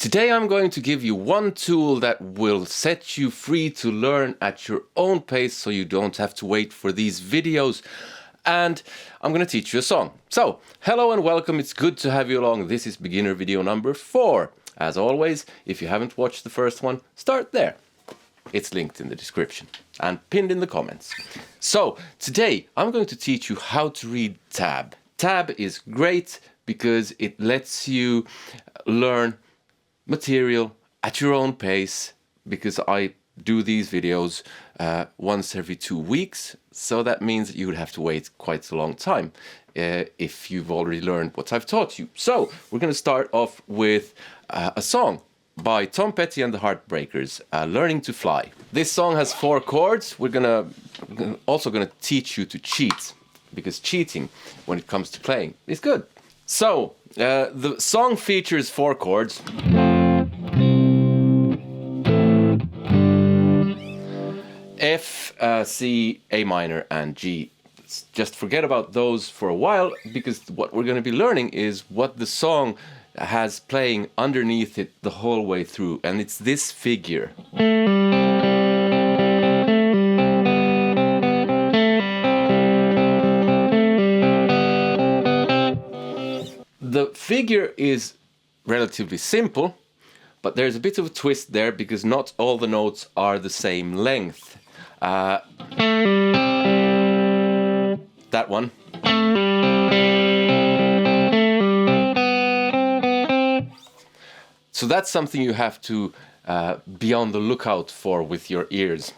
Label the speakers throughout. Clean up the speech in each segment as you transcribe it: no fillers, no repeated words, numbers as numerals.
Speaker 1: Today I'm going to give you one tool that will set you free to learn at your own pace so you don't have to wait for these videos. And I'm going to teach you a song. So, hello and welcome, it's good to have you along. This is beginner video number 4. As always, if you haven't watched the first one, start there. It's linked in the description and pinned in the comments. So, today I'm going to teach you how to read tab. Tab is great because it lets you learn material at your own pace, because I do these videos once every 2 weeks, so that means that you would have to wait quite a long time if you've already learned what I've taught you. So we're going to start off with a song by Tom Petty and the Heartbreakers, Learning to Fly. This song has 4 chords. We're also gonna teach you to cheat, because cheating when it comes to playing is good. So the song features 4 chords. F, C, A minor and G. Just forget about those for a while, because what we're going to be learning is what the song has playing underneath it the whole way through, and it's this figure. The figure is relatively simple, but there's a bit of a twist there because not all the notes are the same length. That one. So that's something you have to be on the lookout for with your ears.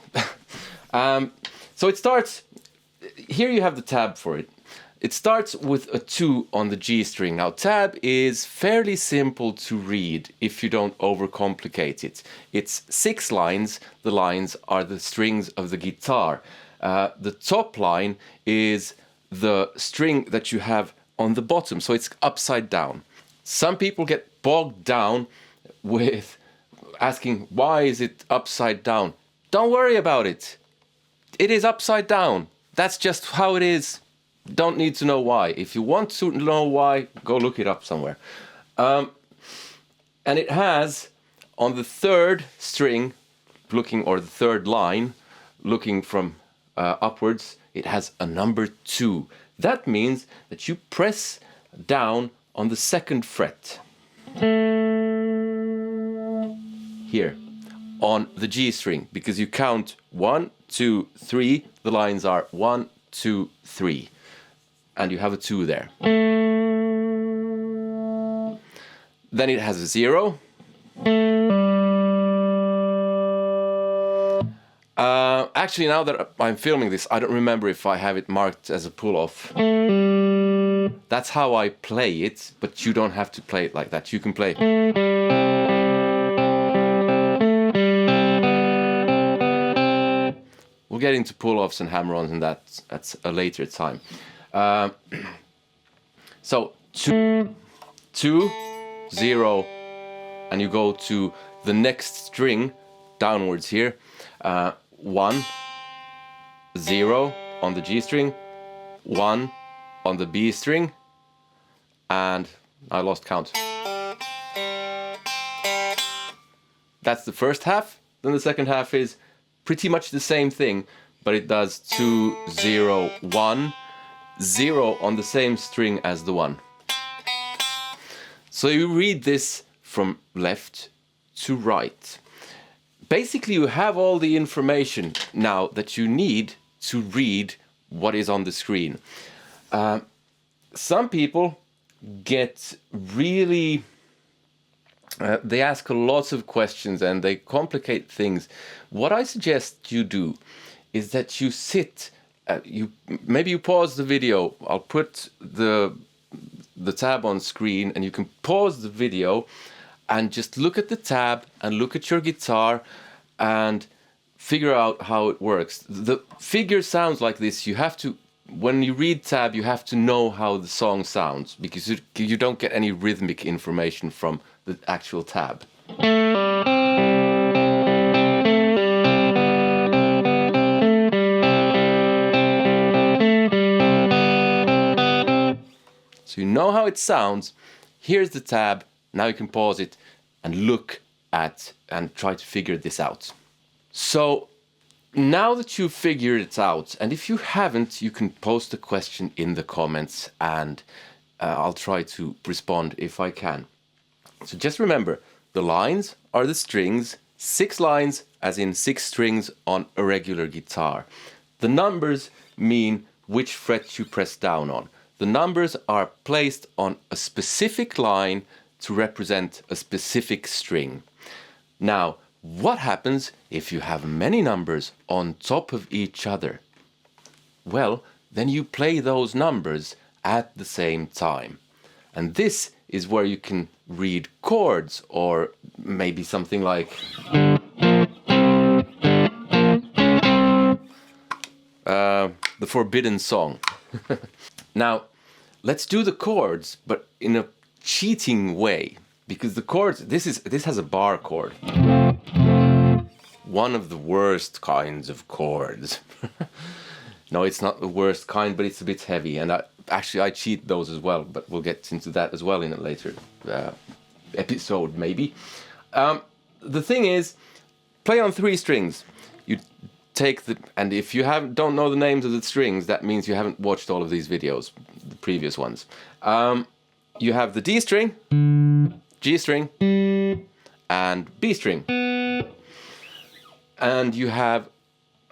Speaker 1: So it starts, here you have the tab for it. It starts with a 2 on the G string. Now tab is fairly simple to read if you don't overcomplicate it. It's 6 lines. The lines are the strings of the guitar. The top line is the string that you have on the bottom, so it's upside down. Some people get bogged down with asking, why is it upside down? Don't worry about it. It is upside down. That's just how it is. Don't need to know why. If you want to know why, go look it up somewhere. And it has, on the 3rd string, or the 3rd line, looking from upwards, it has a number 2. That means that you press down on the 2nd fret. Here, on the G string, because you count 1, 2, 3. The lines are 1, 2, 3. And you have a 2 there. Then it has a 0. Actually, now that I'm filming this, I don't remember if I have it marked as a pull-off. That's how I play it, but you don't have to play it like that. You can play. We'll get into pull-offs and hammer-ons, and that's a later time. So 2, 0, and you go to the next string downwards here. 1, 0 on the G string, 1 on the B string, and I lost count. That's the first half. Then the second half is pretty much the same thing, but it does 2, 0, 1, 0 on the same string as the 1. So you read this from left to right. Basically, you have all the information now that you need to read what is on the screen. Some people get really... they ask lots of questions and they complicate things. What I suggest you do is that you sit... maybe you pause the video. I'll put the tab on screen, and you can pause the video and just look at the tab and look at your guitar and figure out how it works. The figure sounds like this. You have to, when you read tab, you have to know how the song sounds, because you don't get any rhythmic information from the actual tab. So you know how it sounds. Here's the tab. Now you can pause it and look at and try to figure this out. So now that you've figured it out, and if you haven't, you can post a question in the comments and I'll try to respond if I can. So just remember, the lines are the strings, 6 lines as in 6 strings on a regular guitar. The numbers mean which fret you press down on. The numbers are placed on a specific line to represent a specific string. Now, what happens if you have many numbers on top of each other? Well, then you play those numbers at the same time. And this is where you can read chords, or maybe something like the Forbidden Song. Now, let's do the chords, but in a cheating way, because the chords, this has a bar chord. One of the worst kinds of chords. No, it's not the worst kind, but it's a bit heavy, and I cheat those as well, but we'll get into that as well in a later episode, maybe. The thing is, play on 3 strings. You take and if you don't know the names of the strings, that means you haven't watched all of these videos, the previous ones. You have the D string, G string, and B string. And you have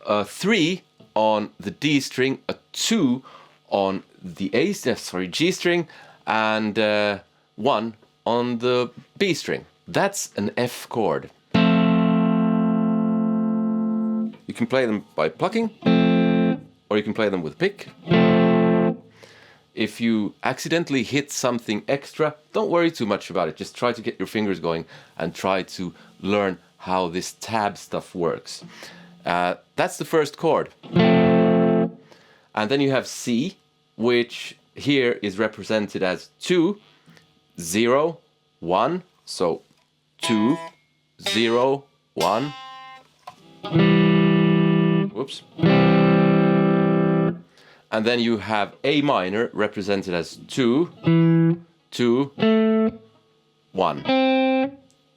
Speaker 1: a 3 on the D string, a 2 on the G string, and 1 on the B string. That's an F chord. You can play them by plucking, or you can play them with pick. If you accidentally hit something extra, don't worry too much about it. Just try to get your fingers going and try to learn how this tab stuff works. That's the first chord. And then you have C, which here is represented as 2, 0, 1. So 2, 0, 1. Whoops. And then you have A minor represented as 2, 2, 1.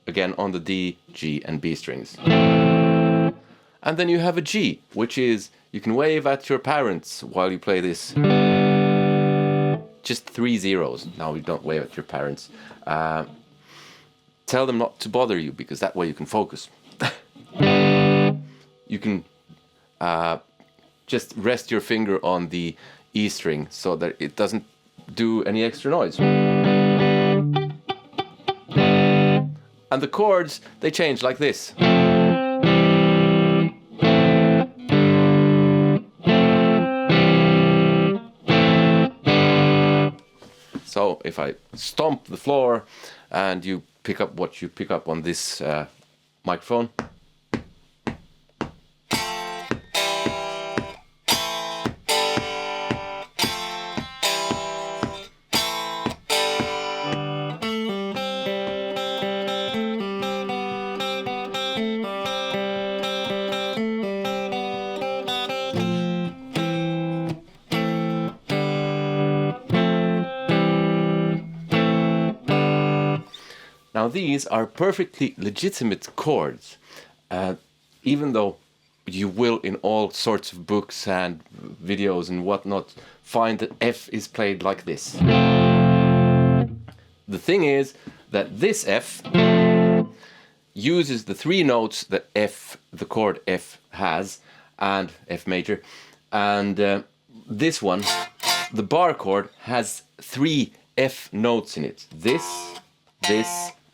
Speaker 1: Again on the D, G, and B strings. And then you have a G, which is, you can wave at your parents while you play this. Just 3 zeros. Now, you don't wave at your parents. Tell them not to bother you, because that way you can focus. You can just rest your finger on the E string so that it doesn't do any extra noise. And the chords, they change like this. So if I stomp the floor and you pick up what you pick up on this microphone. Now these are perfectly legitimate chords, even though you will in all sorts of books and videos and whatnot find that F is played like this. The thing is that this F uses the 3 notes that the chord F has, and F major, and this one, the bar chord, has 3 F notes in it. This,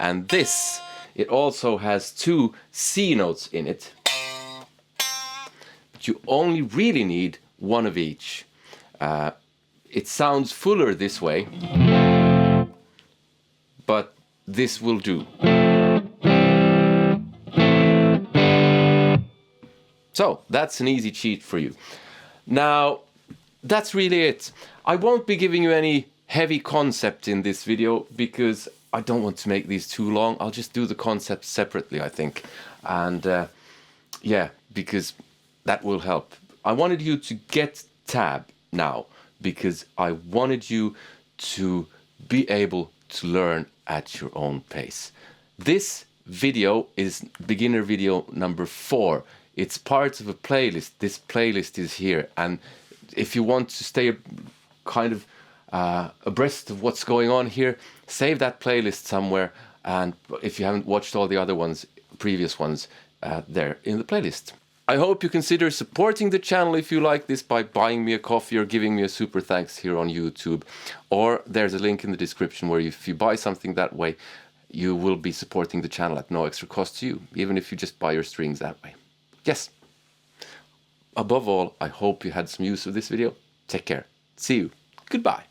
Speaker 1: and this. It also has 2 C notes in it. But you only really need 1 of each. It sounds fuller this way, but this will do. So that's an easy cheat for you. Now, that's really it. I won't be giving you any heavy concept in this video because I don't want to make these too long. I'll just do the concepts separately, I think. And yeah, because that will help. I wanted you to get tab now because I wanted you to be able to learn at your own pace. This video is beginner video number 4. It's part of a playlist. This playlist is here, and if you want to stay kind of abreast of what's going on here, save that playlist somewhere, and if you haven't watched all the other ones, previous ones, they're in the playlist. I hope you consider supporting the channel if you like this by buying me a coffee or giving me a super thanks here on YouTube. Or there's a link in the description where if you buy something that way, you will be supporting the channel at no extra cost to you, even if you just buy your strings that way. Yes. Above all, I hope you had some use of this video. Take care. See you. Goodbye.